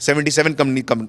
77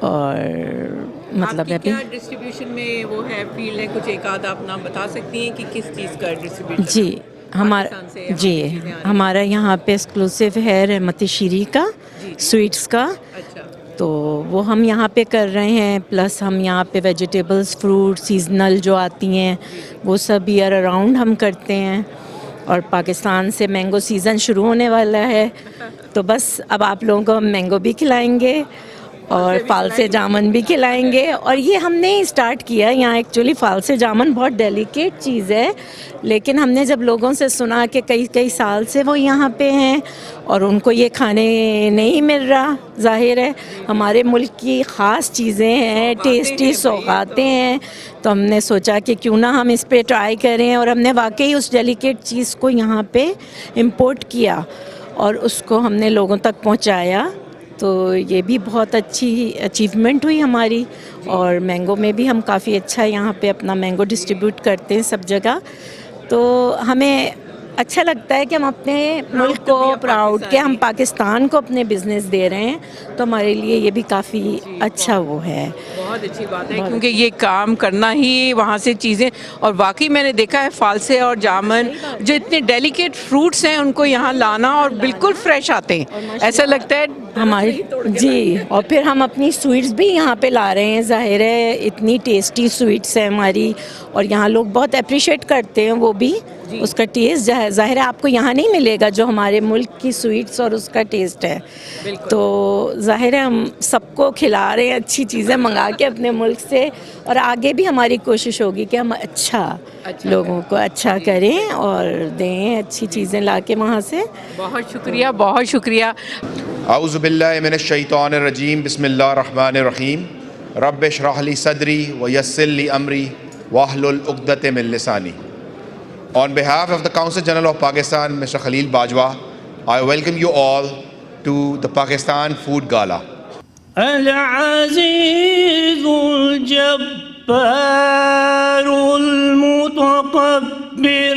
اور مطلب ہے کیا ڈسٹریبیوشن میں وہ ہے فیلڈ ہے کچھ ایک آدھ آپ نام بتا سکتی ہیں کہ کس چیز کا ڈسٹریبیوشن جی ہمارا یہاں پہ ایکسکلوسیو ہے رحمت شیری کا سویٹس کا، اچھا تو وہ ہم یہاں پہ کر رہے ہیں، پلس ہم یہاں پہ ویجیٹیبلس فروٹ سیزنل جو آتی ہیں وہ سب ایئر اراؤنڈ ہم کرتے ہیں، اور پاکستان سے مینگو سیزن شروع ہونے والا ہے، تو بس اب آپ لوگوں کو ہم مینگو بھی کھلائیں گے اور فالسے جامن بھی کھلائیں گے. اور یہ ہم نے اسٹارٹ کیا یہاں، ایکچولی فالسے جامن بہت ڈیلیکیٹ چیز ہے، لیکن ہم نے جب لوگوں سے سنا کہ کئی سال سے وہ یہاں پہ ہیں اور ان کو یہ کھانے نہیں مل رہا، ظاہر ہے ہمارے ملک کی خاص چیزیں ہیں، ٹیسٹی سوغاتیں ہیں، تو ہم نے سوچا کہ کیوں نہ ہم اس پہ ٹرائی کریں، اور ہم نے واقعی اس ڈیلیکیٹ چیز کو یہاں پہ امپورٹ کیا اور اس کو ہم نے لوگوں تک پہنچایا. تو یہ بھی بہت اچھی اچیومنٹ ہوئی ہماری. اور مینگو میں بھی ہم کافی اچھا یہاں پہ اپنا مینگو ڈسٹریبیوٹ کرتے ہیں سب جگہ، تو ہمیں اچھا لگتا ہے کہ ہم اپنے ملک کو پراؤڈ کہ ہم پاکستان کو اپنے بزنس دے رہے ہیں، تو ہمارے لیے یہ بھی کافی اچھا وہ ہے. بہت اچھی بات ہے، کیونکہ یہ کام کرنا ہی وہاں سے چیزیں، اور واقعی میں نے دیکھا ہے فالسے اور جامن جو اتنے ڈیلیکیٹ فروٹس ہیں ان کو یہاں لانا اور بالکل فریش آتے ہیں، ایسا لگتا ہے ہماری جی. اور پھر ہم اپنی سویٹس بھی یہاں پہ لا رہے ہیں، ظاہر ہے اتنی ٹیسٹی سویٹس ہیں ہماری، اور یہاں لوگ بہت اپریشیٹ کرتے ہیں وہ بھی، اس کا ٹیسٹ ظاہر ہے آپ کو یہاں نہیں ملے گا جو ہمارے ملک کی سویٹس اور اس کا ٹیسٹ ہے. تو ظاہر ہے ہم سب کو کھلا رہے ہیں اچھی چیزیں منگا کے اپنے ملک سے، اور آگے بھی ہماری کوشش ہوگی کہ ہم اچھا لوگوں کو اچھا کریں اور دیں اچھی چیزیں لا کے وہاں سے. بہت شکریہ، بہت شکریہ. اعوذ باللہ من الشیطان الرجیم، بسم اللہ الرحمن الرحیم. رب اشرح لی صدری ویسر لی امری واحلل عقدۃ من لسانی. On behalf of the Consul General of Pakistan, Mr. Khalil Bajwa, I welcome you all to the Pakistan Food Gala. العزيز الجبار المتكبر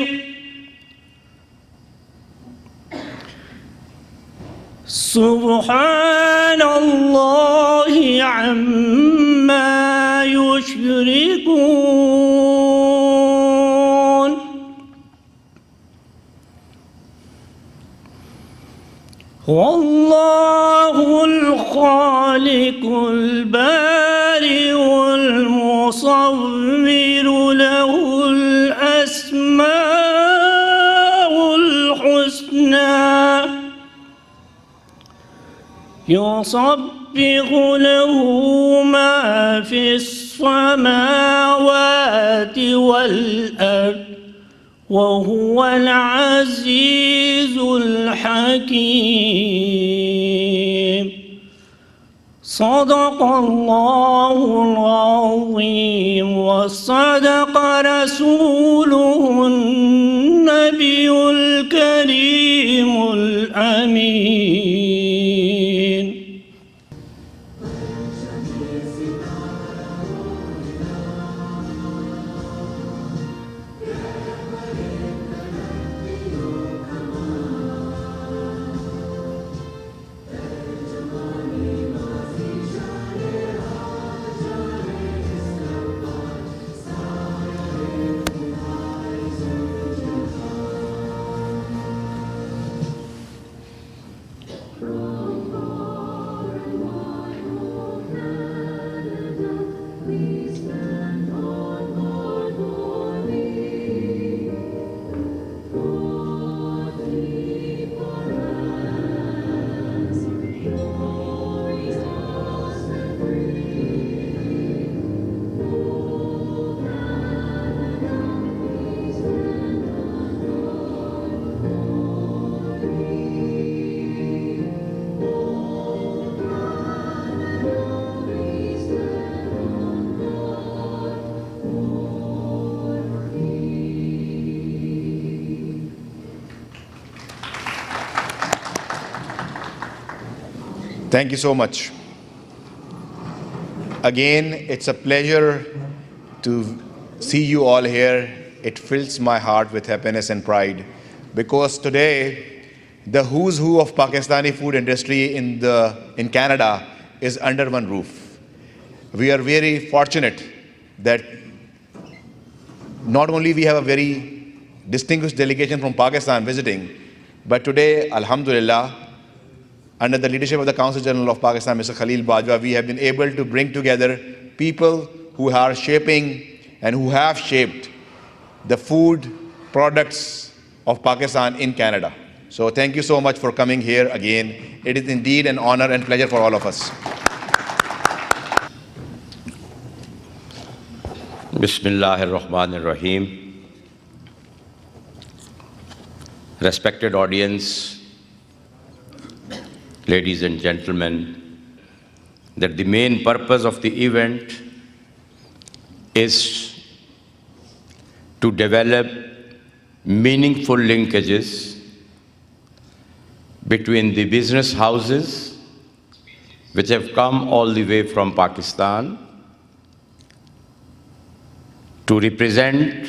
سبحان الله عما يشركون. والله الخالق البارئ المصور له الأسماء الحسنى يسبح له ما في السماوات والأرض وهو العزيز الحكيم. صدق الله العظيم وصدق رسوله النبي الكريم الأمين. Thank you so much. Again, it's a pleasure to see you all here. It fills my heart with happiness and pride, because today the who's who of Pakistani food industry in Canada is under one roof. we are very fortunate that not only we have a very distinguished delegation from Pakistan visiting, but today, alhamdulillah, under the leadership of the Consul General of Pakistan, Mr. Khalil Bajwa, we have been able to bring together people who are shaping and who have shaped the food products of Pakistan in Canada. So thank you so much for coming here again. It is indeed an honor and pleasure for all of us. Bismillahirrahmanirrahim. Respected audience, ladies and gentlemen, that the main purpose of the event is to develop meaningful linkages between the business houses which have come all the way from Pakistan to represent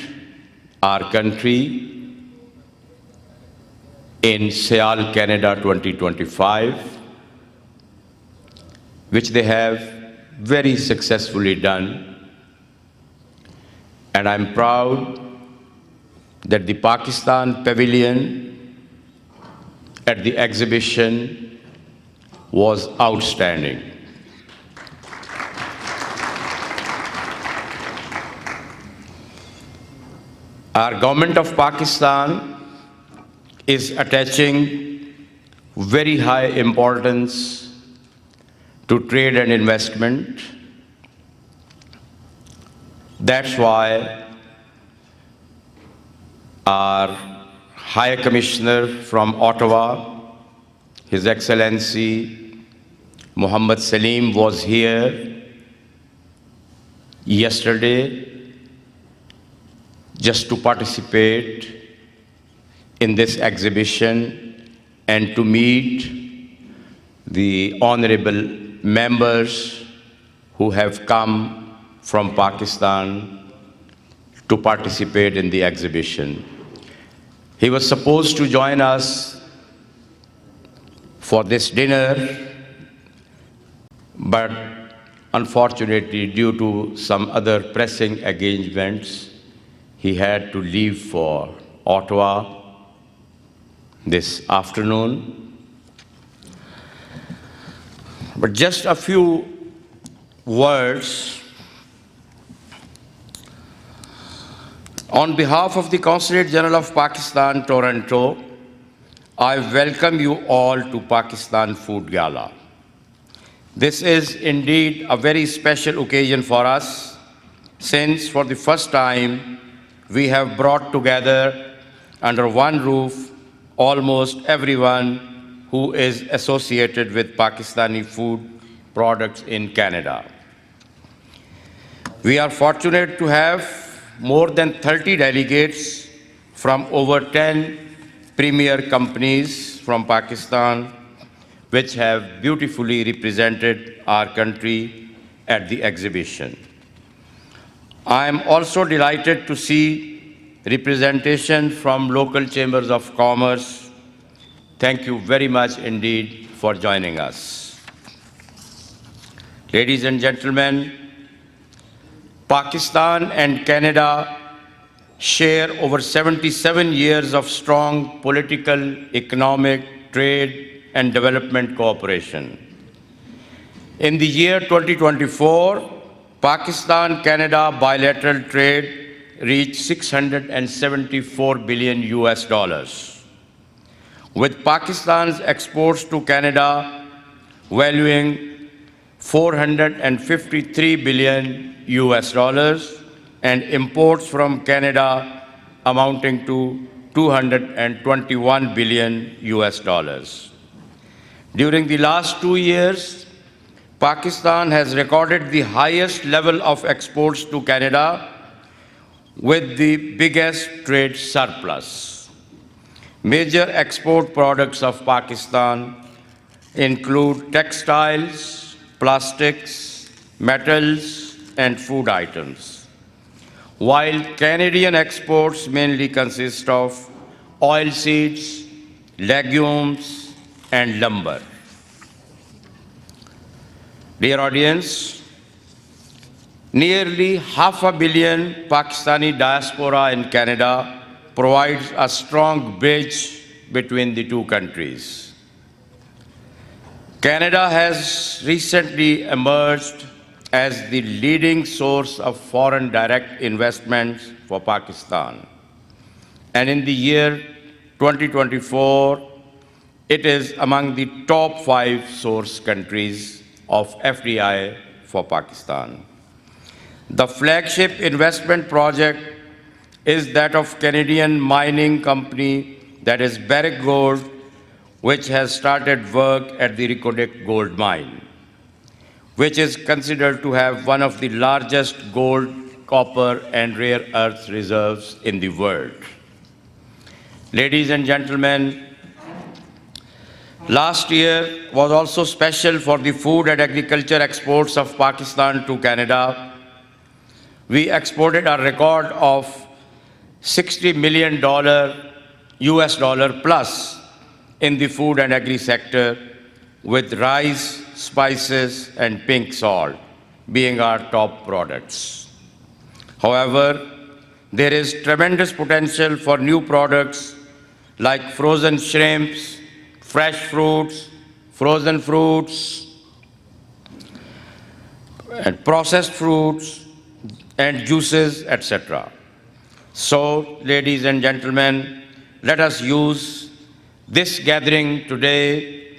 our country in SIAL Canada 2025, which they have very successfully done. And I'm proud that the Pakistan Pavilion at the exhibition was outstanding. Our government of Pakistan is attaching very high importance to trade and investment. That's why our High Commissioner from Ottawa, His Excellency Muhammad Salim, was here yesterday just to participate in this exhibition and to meet the honorable members who have come from Pakistan to participate in the exhibition. He was supposed to join us for this dinner, but unfortunately, due to some other pressing engagements, he had to leave for Ottawa this afternoon. But just a few words. On behalf of the Consulate General of Pakistan, Toronto, I welcome you all to Pakistan Food Gala. This is indeed a very special occasion for us, since for the first time we have brought together under one roof almost everyone who is associated with Pakistani food products in Canada. We are fortunate to have more than 30 delegates from over 10 premier companies from Pakistan, which have beautifully represented our country at the exhibition. I am also delighted to see representation from local chambers of commerce. Thank you very much indeed for joining us. Ladies and gentlemen, Pakistan and Canada share over 77 years of strong political, economic, trade, and development cooperation. In the year 2024, Pakistan-Canada bilateral trade reached $674 billion, with Pakistan's exports to Canada valuing $453 billion and imports from Canada amounting to $221 billion. During the last 2 years, Pakistan has recorded the highest level of exports to Canada with the biggest trade surplus. Major export products of Pakistan include textiles, plastics, metals, and food items, while Canadian exports mainly consist of oilseeds, legumes, and lumber. Dear audience, Nearly 500 million Pakistani diaspora in Canada provides a strong bridge between the two countries. Canada has recently emerged as the leading source of foreign direct investments for Pakistan. And in the year 2024, it is among the top 5 source countries of FDI for Pakistan. The flagship investment project is that of Canadian mining company, that is Barrick Gold, which has started work at the Reko Diq gold mine, which is considered to have one of the largest gold, copper, and rare earth reserves in the world. Ladies and gentlemen, last year was also special for the food and agriculture exports of Pakistan to Canada. We exported a record of $60 million US dollar plus in the food and agri sector, with rice, spices, and pink salt being our top products. However, there is tremendous potential for new products like frozen shrimps, fresh fruits, frozen fruits, and processed fruits, and juices, etc. So, ladies and gentlemen, let us use this gathering today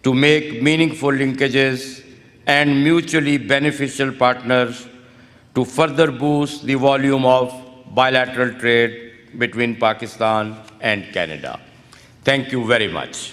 to make meaningful linkages and mutually beneficial partners to further boost the volume of bilateral trade between Pakistan and Canada. Thank you very much.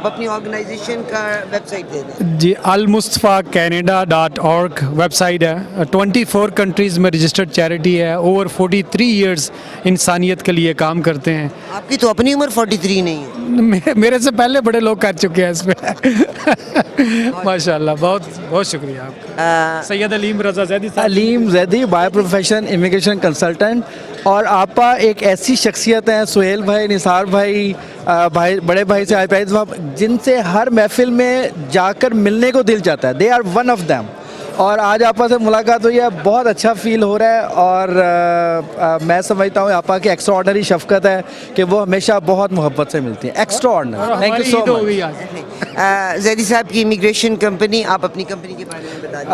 آپ اپنی organization کا web site دے دیں. جی almustafacanada.org web site ہے. 24 countries میں registered charity ہے. Over 43 years انسانیت کے لیے کام کرتے ہیں. آپ کی تو اپنی عمر 43 نہیں ہے. میرے سے پہلے بڑے لوگ کر چکے ہیں اس پہ. ماشاء اللہ, بہت بہت شکریہ آپ کا. سید علیم رضا زیدی صاحب. Aleem Zaidi by profession immigration consultant. اور آپا ایک ایسی شخصیت ہیں, سہیل بھائی, نثار بھائی, بڑے بھائی سے عائد صاحب, جن سے ہر محفل میں جا کر ملنے کو دل چاہتا ہے. They are one of them. اور آج آپا سے ملاقات ہوئی ہے, بہت اچھا فیل ہو رہا ہے. اور میں سمجھتا ہوں آپا کی ایکسٹرا آرڈنری شفقت ہے کہ وہ ہمیشہ بہت محبت سے ملتی ہیں. Extraordinary. Thank you so much. Zaidi صاحب کی امیگریشن کمپنی, آپ اپنی کمپنی کے بارے میں بتا دیں.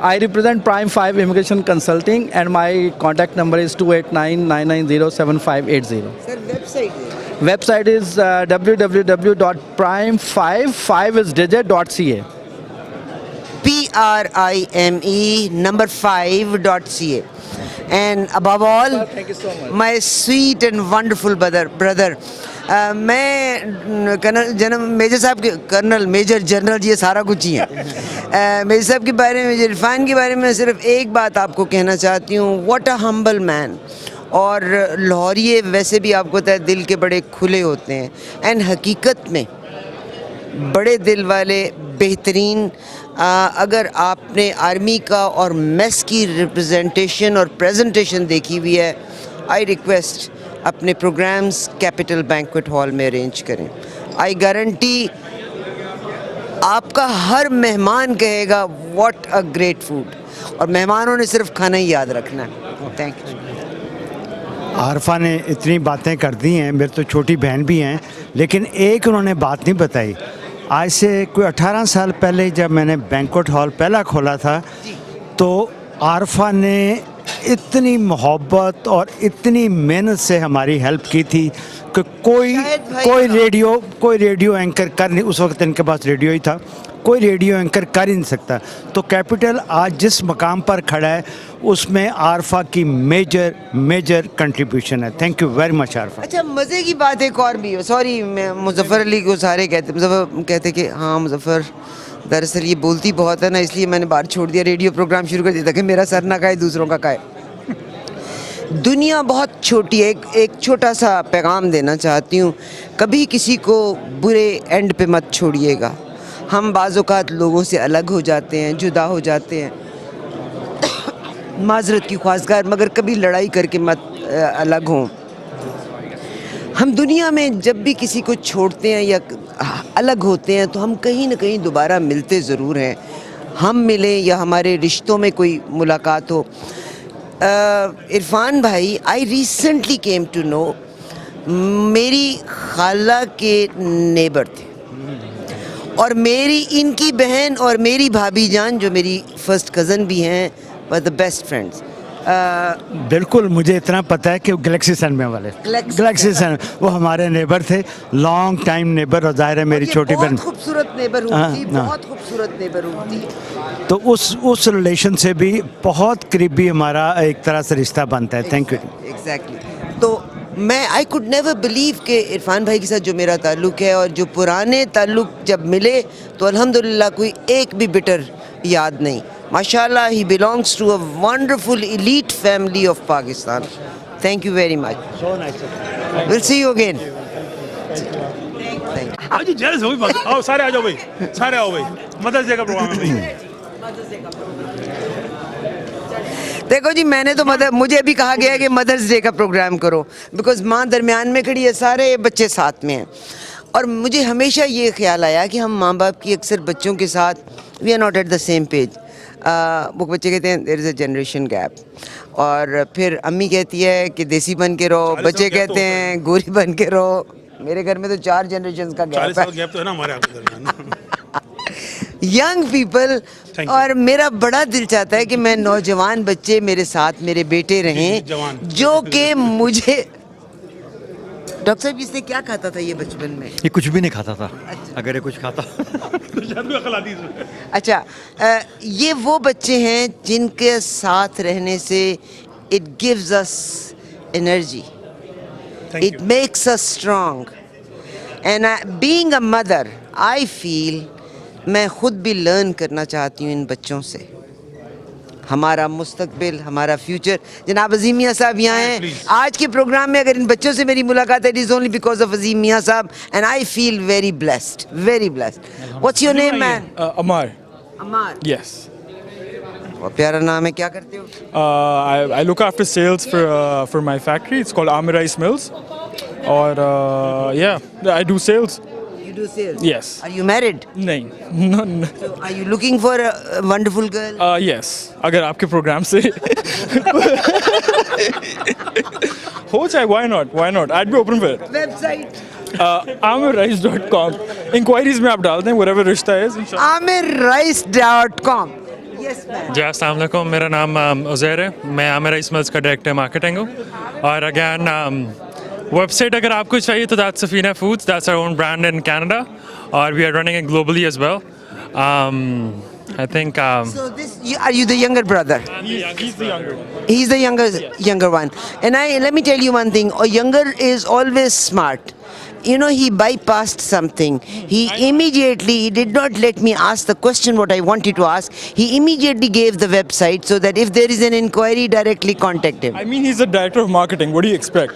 I represent Prime 5 Immigration Consulting and my contact number is 2899907580. Sir website ہے. Website is www.prime5 PRIME5.ca. And above all, thank you so much. my sweet and wonderful brother. میں major صاحب کے colonel, major general, یہ سارا کچھ ہی ہے. Major صاحب کے بارے میں, عرفان کے بارے میں صرف ایک بات آپ کو کہنا چاہتی ہوں, واٹ اے ہمبل مین. اور لاہوریے ویسے بھی آپ کو پتہ ہے دل کے بڑے کھلے ہوتے ہیں, اینڈ حقیقت میں بڑے دل والے, بہترین. اگر آپ نے آرمی کا اور میس کی ریپرزنٹیشن اور پریزنٹیشن دیکھی ہوئی ہے, آئی ریکویسٹ اپنے پروگرامز کیپٹل بینکویٹ ہال میں ارینج کریں. آئی گارنٹی آپ کا ہر مہمان کہے گا واٹ اے گریٹ فوڈ, اور مہمانوں نے صرف کھانا ہی یاد رکھنا ہے. Thank you. عارفہ نے اتنی باتیں کر دی ہیں, میری تو چھوٹی بہن بھی ہیں, لیکن ایک انہوں نے بات نہیں بتائی. آج سے کوئی 18 سال پہلے جب میں نے بینکویٹ ہال پہلا کھولا تھا, تو عارفہ نے اتنی محبت اور اتنی محنت سے ہماری ہیلپ کی تھی کہ کوئی ریڈیو اینکر کر نہیں, اس وقت ان کے پاس ریڈیو ہی تھا, کوئی ریڈیو اینکر کر ہی نہیں سکتا. تو کیپٹل آج جس مقام پر کھڑا ہے اس میں عارفہ کی میجر کنٹریبیوشن ہے. Thank you very much Arifa. اچھا, مزے کی بات ایک اور بھی ہے. سوری, میں مظفر علی کو سارے مظفر کہتے کہ ہاں مظفر دراصل یہ بولتی بہت ہے نا, اس لیے میں نے بات چھوڑ دیا, ریڈیو پروگرام شروع کر دیا تھا کہ میرا سر نہ کھائے دوسروں کا کھائے. دنیا بہت چھوٹی ہے. ایک چھوٹا سا پیغام دینا چاہتی ہوں, کبھی کسی کو برے اینڈ پہ مت چھوڑیے گا. ہم بعض اوقات لوگوں سے الگ ہو جاتے ہیں, جدا ہو جاتے ہیں, معذرت کی خواستگار, مگر کبھی لڑائی کر کے مت الگ ہوں. ہم دنیا میں جب بھی کسی کو چھوڑتے ہیں یا الگ ہوتے ہیں تو ہم کہیں نہ کہیں دوبارہ ملتے ضرور ہیں. ہم ملیں یا ہمارے رشتوں میں کوئی ملاقات ہو. عرفان بھائی, I recently came to know, میری خالہ کے نیبر تھے, اور میری ان کی بہن اور میری بھابھی جان جو میری فرسٹ کزن بھی ہیں, were the best friends. بالکل, مجھے اتنا پتہ ہے کہ وہ گلیکسی سن میں والے, گلیکسی سن وہ ہمارے نیبر تھے, لانگ ٹائم نیبر. اور ظاہر ہے میری چھوٹی بہن بہت خوبصورت نیبرہڈ تھی, بہت خوبصورت نیبرہڈ تھی. تو اس ریلیشن سے بھی بہت قریبی ہمارا ایک طرح سے رشتہ بنتا ہے. Thank you. ایگزیکٹلی. تو میں آئی کوڈ نیور بلیو کہ عرفان بھائی کے ساتھ جو میرا تعلق ہے, اور جو پرانے تعلق جب ملے تو الحمدللہ کوئی ایک بھی بٹر یاد نہیں. ماشاءاللہ, he belongs to a wonderful elite family of Pakistan. Thank you very much. So nice. We'll see you again. آج جیلس ہو گئی. آؤ سارے آ جاؤ بھائی, سارے آؤ بھائی, مدرس ڈے کا پروگرام ہے بھائی. دیکھو جی, میں نے تو مجھے ابھی کہا گیا ہے کہ مدرس ڈے کا پروگرام کرو, بیکاز ماں درمیان میں کھڑی ہے, سارے بچے ساتھ میں ہیں. اور مجھے ہمیشہ یہ خیال آیا کہ ہم ماں باپ کی اکثر بچوں کے ساتھ we are not at the same page. وہ بچے کہتے ہیں دیر از اے جنریشن گیپ, اور پھر امی کہتی ہے کہ دیسی بن کے رہو, بچے کہتے ہیں گوری بن کے رہو. میرے گھر میں تو 4 جنریشنز کا گیپ ہے. گیپ تو ہے نا ہمارے آپ کے درمیان. ینگ پیپل, اور میرا بڑا دل چاہتا ہے کہ میں نوجوان بچے میرے ساتھ, میرے بیٹے رہیں, جو کہ مجھے ڈاکٹر صاحب اس نے کیا کھاتا تھا یہ بچپن میں؟ یہ کچھ بھی نہیں کھاتا تھا. اگر یہ کچھ کھاتا. اچھا, یہ وہ بچے ہیں جن کے ساتھ رہنے سے it gives us energy, it makes us strong. And being a mother, I feel میں خود بھی لرن کرنا چاہتی ہوں ان بچوں سے. ہمارا مستقبل, ہمارا فیوچر. جناب عظیم میاں صاحب یہاں ہیں آج کے پروگرام میں. اگر ان بچوں سے میری ملاقات ہے, it is only because of عظیم میاں صاحب, and I feel very blessed, very blessed. What's your name, man? Amar. Amar. Yes. بہت پیارا نام ہے. کیا کرتے ہو؟ I look after sales for my factory. It's called Amir Rice Mills. Or yeah, I do sales. You do sales? Yes. Are you married? No. So are you looking for a wonderful girl? Yes. اگر آپ کے programme سے ہو جائے, why not? I'd be open for it. Website? AmirRice.com. Inquiries میں آپ ڈال دیں whatever رشتہ is. AmirRice.com. Yes, ma'am. جی السلام علیکم, میرا نام عزیر ہے, میں عامر رائس ملز کا ڈائریکٹر مارکیٹنگ ہوں. اور اگین ویب سائٹ اگر آپ کو چاہیے تو that's Safina foods, that's our own brand in Canada, اور we are running it globally as well. I think So are you the younger brother? He's the younger one. He's the younger one. And let me tell you one thing, a younger is always smart. You know, he bypassed something. He did not let me ask the question what I wanted to ask. He immediately gave the website so that if there is an inquiry, directly contact him. I mean, he's the director of marketing. What do you expect?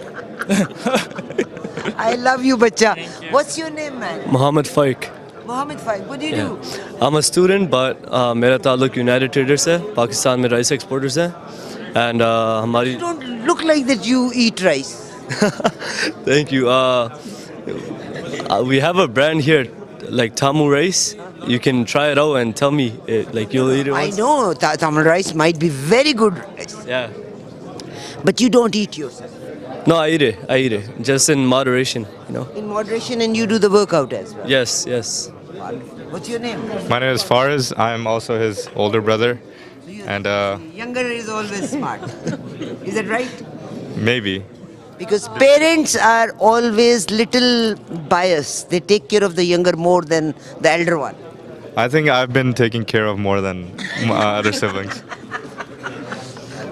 I love you, bacha. What's your name, man? Mohammed Faik. Mohammed Faik. What do you do? I'm a student, but میرا تعلق United Traders سے, پاکستان میں rice exporters ہیں. And ہماری You don't look like that you eat rice. thank you. We have a brand here like Tamu Rice. You can try it out and tell me like you'll eat it I once. know Tamil rice might be very good rice, Yeah. but you don't eat yourself. No, I eat it just in moderation, you know. In moderation, and you do the workout as well. Yes. What's your name? My name is Fariz. I am also his older brother. And Younger is always smart. Is that right? maybe. Because parents are always little biased. They take care of the younger more than the elder one. I think I've been taken care of more than my other siblings.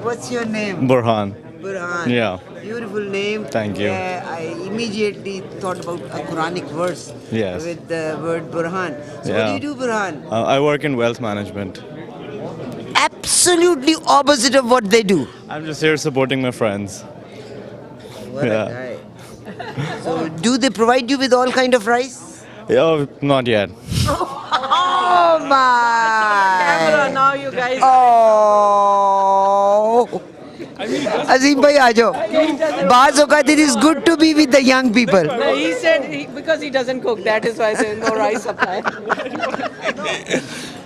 What's your name? Burhan. Burhan. Yeah. Beautiful name. Thank you. I immediately thought about a Quranic verse. Yes. With the word Burhan. So what Yeah. do you do, Burhan? I work in wealth management. Absolutely opposite of what they do. I'm just here supporting my friends. What Yeah. a guy. So do they provide you with all kind of rice? Oh, not yet. Oh my! Now you guys. Oh. Azim bhai, aa jao. Baaz auqat it is good to be with the young people. He said because he doesn't cook, that is why there is no rice supply.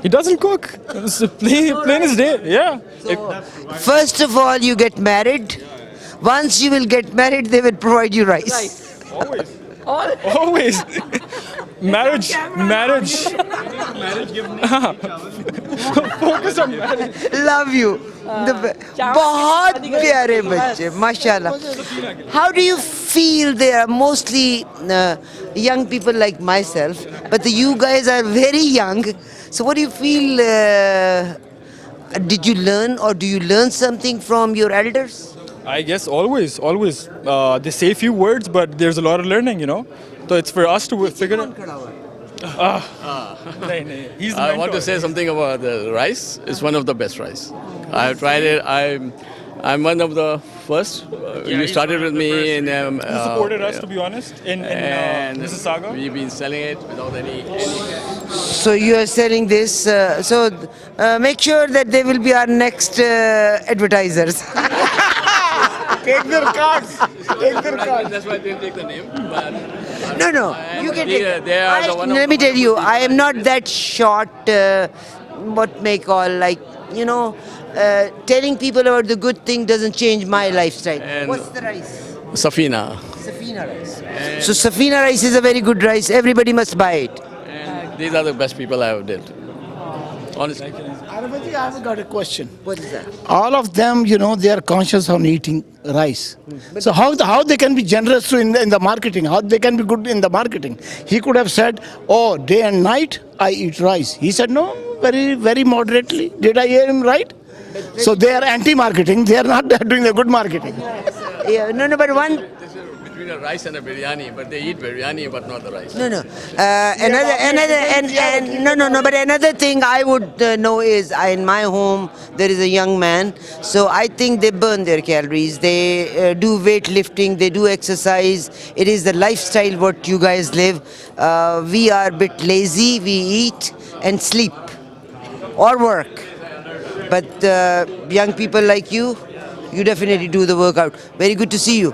He doesn't cook. It's plain as day. Yeah. First of all, you get married. Once you will get married, they will provide you rice. Always. Marriage. Focus on marriage. Love you. بہت پیارے بچے ماشاءاللہ. How do you feel? There are mostly young people like myself, but you guys are very young. So what do you feel? Did you learn or do you learn something from your elders? I guess always. They say few words, but there's a lot of learning, you know. So it's for us to figure it. He's the I want to say something about the rice. It's one of the best rice. I have tried it. I'm one of the first. You started with me in. Who supported us, to be honest, in Mississauga. We've been selling it without any. So you are selling this. So make sure that they will be our next advertisers. Take their cards. That's why they take the name. But No. You can take it. They are the one of Let me tell you, I am not that short, what may call, like, you know, telling people about the good thing doesn't change my lifestyle. And What's the rice? Safina. Safina rice. So Safina rice is a very good rice. Everybody must buy it. And these are the best people I have dealt. Honestly. Arabati, I have got a question. What is that? All of them, you know, they are conscious on eating rice. So how they can be generous in the marketing? How they can be good in the marketing? He could have said, "Oh, day and night I eat rice." He said, "No, very, very moderately." Did I hear him right? So they are anti-marketing. They are not doing the good marketing. Yeah, no, but one. between a rice and a biryani, but they eat biryani but not the rice. No. But another thing I would know is, in my home there is a young man, so I think they burn their calories. They do weightlifting, they do exercise. It is the lifestyle what you guys live. We are a bit lazy. We eat and sleep or work. But young people like you definitely do the workout. Very good to see you.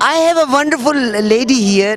I have a wonderful lady here.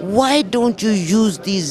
Why don't you use these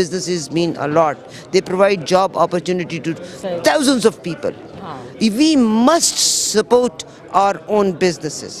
businesses mean a lot. They provide job opportunity to thousands of people. We must support our own businesses.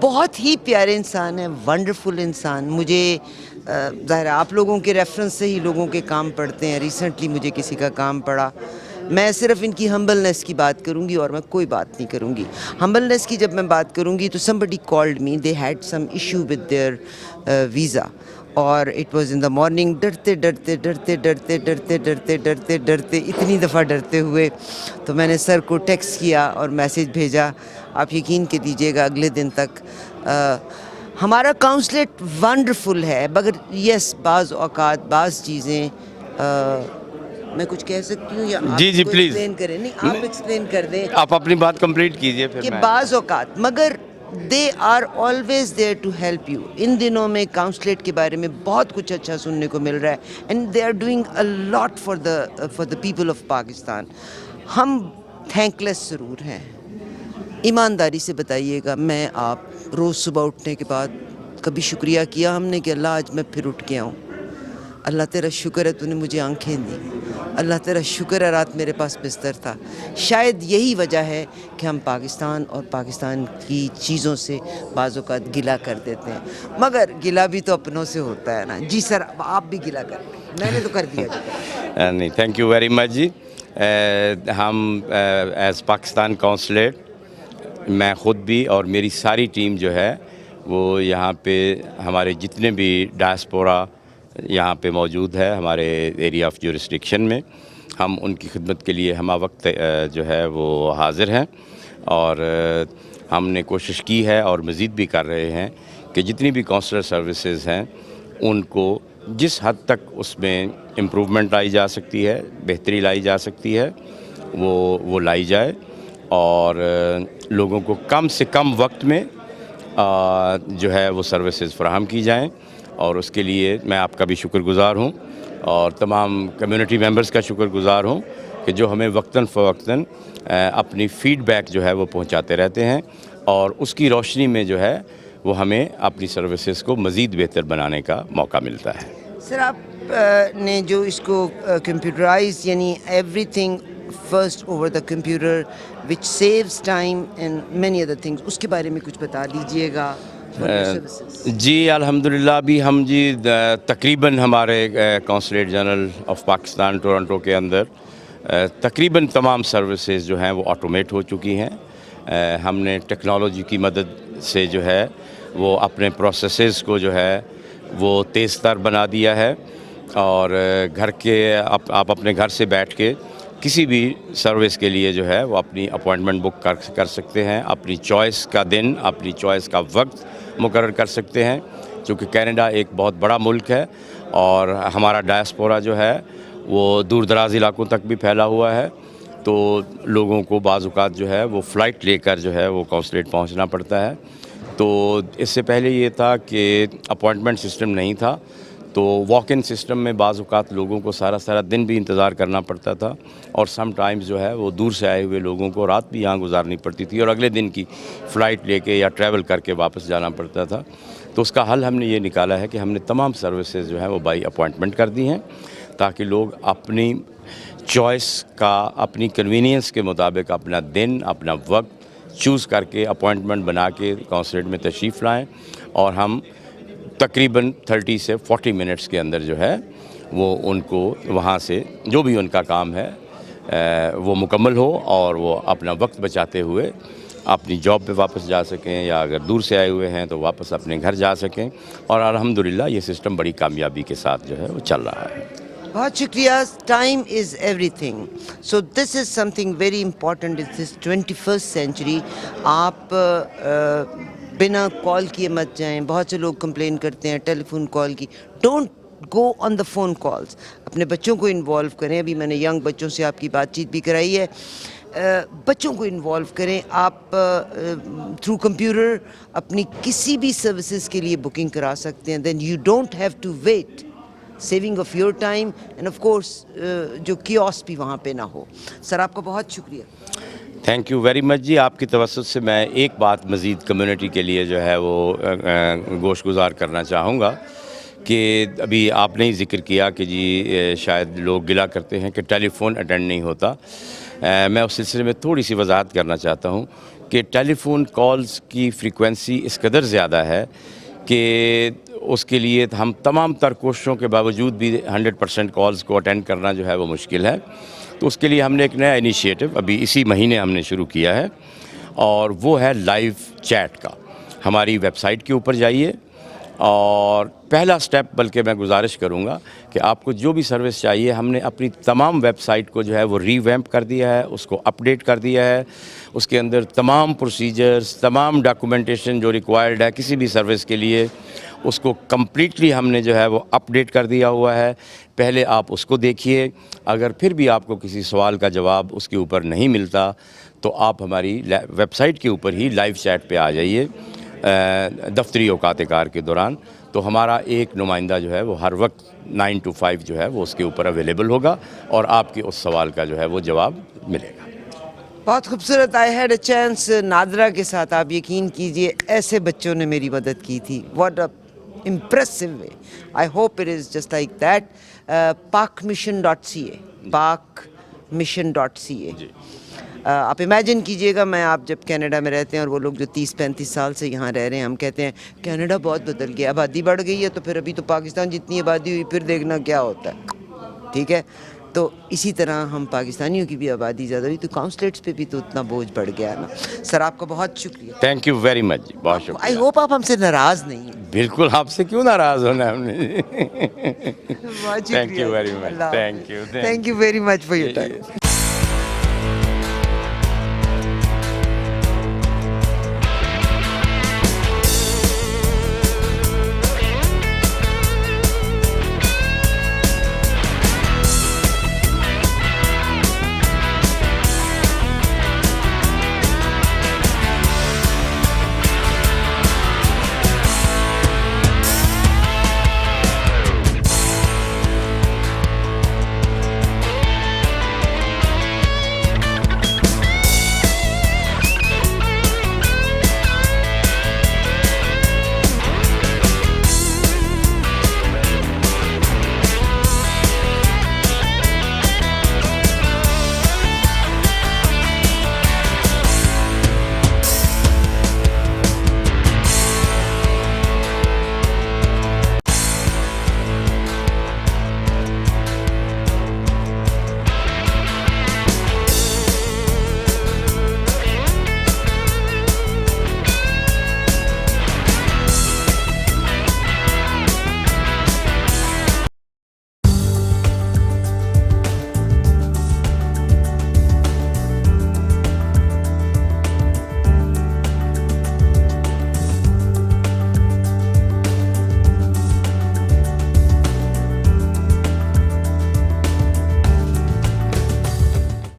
بہت ہی پیارے انسان ہیں, wonderful انسان. مجھے ظاہر ہے آپ لوگوں کے ریفرنس سے ہی لوگوں کے کام پڑھتے ہیں. ریسنٹلی مجھے کسی کا کام پڑھا. میں صرف ان کی ہمبلنس کی بات کروں گی اور میں کوئی بات نہیں کروں گی. ہمبلنس کی جب میں بات کروں گی تو somebody called me, they had some issue with their visa, اور it was in the morning. ڈرتے ڈرتے ڈرتے ڈرتے ڈرتے ڈرتے ڈرتے ڈرتے اتنی دفعہ ڈرتے ہوئے تو میں نے سر کو ٹیکسٹ کیا اور میسیج بھیجا. آپ یقین کے دیجیے گا اگلے دن تک ہمارا کاؤنسلیٹ ونڈرفل ہے. مگر یس بعض اوقات بعض چیزیں میں کچھ کہہ سکتی ہوں یا جی جی پلیز ایکسپلین کریں؟ نہیں, آپ ایکسپلین کر دیں. آپ اپنی بات کمپلیٹ کیجئے پھر کہ میں بعض اوقات مگر they are always there to help you. ان دنوں میں کاؤنسلیٹ کے بارے میں بہت کچھ اچھا سننے کو مل رہا ہے and they are doing a lot for the people of Pakistan. ہم تھینک لیس ضرور ہیں. ایمانداری سے بتائیے گا, میں آپ روز صبح اٹھنے کے بعد کبھی شکریہ کیا ہم نے کہ اللہ آج میں پھر اٹھ گیا ہوں, اللہ تیرا شکر ہے تو نے مجھے آنکھیں دی, اللہ تیرا شکر ہے رات میرے پاس بستر تھا. شاید یہی وجہ ہے کہ ہم پاکستان اور پاکستان کی چیزوں سے بعض اوقات گلہ کر دیتے ہیں, مگر گلہ بھی تو اپنوں سے ہوتا ہے نا. جی سر, آپ بھی گلہ کر لیں, میں نے تو کر دیا. نہیں, تھینک یو ویری مچ جی. ہم ایز پاکستان کونسلیٹ, میں خود بھی اور میری ساری ٹیم جو ہے وہ یہاں پہ ہمارے جتنے بھی ڈائسپورا یہاں پہ موجود ہے ہمارے ایریا آف جورسڈکشن میں, ہم ان کی خدمت کے لیے ہمہ وقت جو ہے وہ حاضر ہیں. اور ہم نے کوشش کی ہے اور مزید بھی کر رہے ہیں کہ جتنی بھی کونسلر سروسز ہیں ان کو جس حد تک اس میں امپروومنٹ لائی جا سکتی ہے, بہتری لائی جا سکتی ہے, وہ لائی جائے اور لوگوں کو کم سے کم وقت میں جو ہے وہ سروسز فراہم کی جائیں. اور اس کے لیے میں آپ کا بھی شکر گزار ہوں اور تمام کمیونٹی ممبرز کا شکر گزار ہوں کہ جو ہمیں وقتاً فوقتاً اپنی فیڈ بیک جو ہے وہ پہنچاتے رہتے ہیں اور اس کی روشنی میں جو ہے وہ ہمیں اپنی سروسز کو مزید بہتر بنانے کا موقع ملتا ہے. سر آپ نے جو اس کو کمپیوٹرائز یعنی everything first over the computer which saves time and many other things, اس کے بارے میں کچھ بتا دیجیے گا. جی الحمدللہ ابھی ہم جی تقریباً ہمارے consulate general of Pakistan Toronto کے اندر تقریباً تمام سروسز جو ہیں وہ آٹومیٹ ہو چکی ہیں. ہم نے ٹیکنالوجی کی مدد سے جو ہے وہ اپنے پروسیسز کو جو ہے وہ تیز تر بنا دیا ہے اور گھر کے آپ اپنے گھر سے بیٹھ کے کسی بھی سروس کے لیے جو ہے وہ اپنی اپوائنٹمنٹ بک کر سکتے ہیں, اپنی چوائس کا دن, اپنی چوائس کا وقت مقرر کر سکتے ہیں. چونکہ کینیڈا ایک بہت بڑا ملک ہے اور ہمارا ڈائسپورا جو ہے وہ دور دراز علاقوں تک بھی پھیلا ہوا ہے, تو لوگوں کو بعض اوقات جو ہے وہ فلائٹ لے کر جو ہے وہ کونسلیٹ پہنچنا پڑتا ہے. تو اس سے پہلے یہ تھا کہ اپوائنٹمنٹ سسٹم نہیں تھا, تو واک ان سسٹم میں بعض اوقات لوگوں کو سارا دن بھی انتظار کرنا پڑتا تھا اور سم ٹائمز جو ہے وہ دور سے آئے ہوئے لوگوں کو رات بھی یہاں گزارنی پڑتی تھی اور اگلے دن کی فلائٹ لے کے یا ٹریول کر کے واپس جانا پڑتا تھا. تو اس کا حل ہم نے یہ نکالا ہے کہ ہم نے تمام سروسز جو ہیں وہ بائی اپوائنٹمنٹ کر دی ہیں تاکہ لوگ اپنی چوائس کا, اپنی کنوینئنس کے مطابق اپنا دن, اپنا وقت چوز کر کے اپوائنٹمنٹ بنا کے کونسلیٹ میں تشریف لائیں اور ہم تقریباً 30 سے 40 منٹس کے اندر جو ہے وہ ان کو وہاں سے جو بھی ان کا کام ہے وہ مکمل ہو اور وہ اپنا وقت بچاتے ہوئے اپنی جاب پہ واپس جا سکیں یا اگر دور سے آئے ہوئے ہیں تو واپس اپنے گھر جا سکیں. اور الحمدللہ یہ سسٹم بڑی کامیابی کے ساتھ جو ہے وہ چل رہا ہے. بہت شکریہ. Time is every thing, so this is some thing very important in this 21st century. آپ بنا کال کیے مت جائیں. بہت سے لوگ کمپلین کرتے ہیں ٹیلی فون کال کی. Don't go on the phone calls. اپنے بچوں کو انوالو کریں. ابھی میں نے ینگ بچوں سے آپ کی بات چیت بھی کرائی ہے. بچوں کو انوالو کریں. آپ تھرو کمپیوٹر اپنی کسی بھی سروسز کے لیے بکنگ کرا سکتے ہیں. Then you don't have to wait, saving of your time and of course جو کیوس بھی وہاں پہ نہ ہو. سر آپ کا بہت شکریہ. تھینک یو ویری مچ جی. آپ کی توسط سے میں ایک بات مزید کمیونٹی کے لیے جو ہے وہ گوش گزار کرنا چاہوں گا کہ ابھی آپ نے ہی ذکر کیا کہ جی شاید لوگ گلہ کرتے ہیں کہ ٹیلی فون اٹینڈ نہیں ہوتا. میں اس سلسلے میں تھوڑی سی وضاحت کرنا چاہتا ہوں کہ ٹیلی فون کالز کی فریکوینسی اس قدر زیادہ ہے کہ اس کے لیے ہم تمام تر کوششوں کے باوجود بھی 100% کالز کو اٹینڈ کرنا جو ہے وہ مشکل ہے. تو اس کے لیے ہم نے ایک نیا انیشیٹو ابھی اسی مہینے ہم نے شروع کیا ہے, اور وہ ہے لائیو چیٹ کا. ہماری ویب سائٹ کے اوپر جائیے, اور پہلا سٹیپ بلکہ میں گزارش کروں گا کہ آپ کو جو بھی سروس چاہیے, ہم نے اپنی تمام ویب سائٹ کو جو ہے وہ ریویمپ کر دیا ہے, اس کو اپڈیٹ کر دیا ہے. اس کے اندر تمام پروسیجرز, تمام ڈاکومنٹیشن جو ریکوائرڈ ہے کسی بھی سروس کے لیے, اس کو کمپلیٹلی ہم نے جو ہے وہ اپڈیٹ کر دیا ہوا ہے. پہلے آپ اس کو دیکھیے, اگر پھر بھی آپ کو کسی سوال کا جواب اس کے اوپر نہیں ملتا تو آپ ہماری ویب سائٹ کے اوپر ہی لائیو چیٹ پہ آ جائیے دفتری اوقات کار کے دوران. تو ہمارا ایک نمائندہ جو ہے وہ ہر وقت 9 to 5 جو ہے وہ اس کے اوپر اویلیبل ہوگا, اور آپ کے اس سوال کا جو ہے وہ جواب ملے گا. بہت خوبصورت. I had a chance NADRA کے ساتھ, آپ یقین کیجئے ایسے بچوں نے میری مدد کی تھی. What a impressive way. I hope it is just like that. pakmission.ca pakmission.ca. آپ امیجن کیجئے گا, میں آپ جب کینیڈا میں رہتے ہیں اور وہ لوگ جو 30-35 سال سے یہاں رہ رہے ہیں, ہم کہتے ہیں کینیڈا بہت بدل گیا, آبادی بڑھ گئی ہے, تو پھر ابھی تو پاکستان جتنی آبادی ہوئی پھر دیکھنا کیا ہوتا ہے. ٹھیک ہے, تو اسی طرح ہم پاکستانیوں کی بھی آبادی زیادہ ہوئی تو کانسلیٹس پہ بھی تو اتنا بوجھ بڑھ گیا نا. سر آپ کا بہت شکریہ. تھینک یو ویری مچ جی, بہت شکریہ. آئی ہوپ آپ ہم سے ناراض نہیں ہیں. بالکل, آپ سے کیوں ناراض ہونا ہے ہم نے. بہت تھینک شکریہ. You very much. Thank you thank you very much for your time.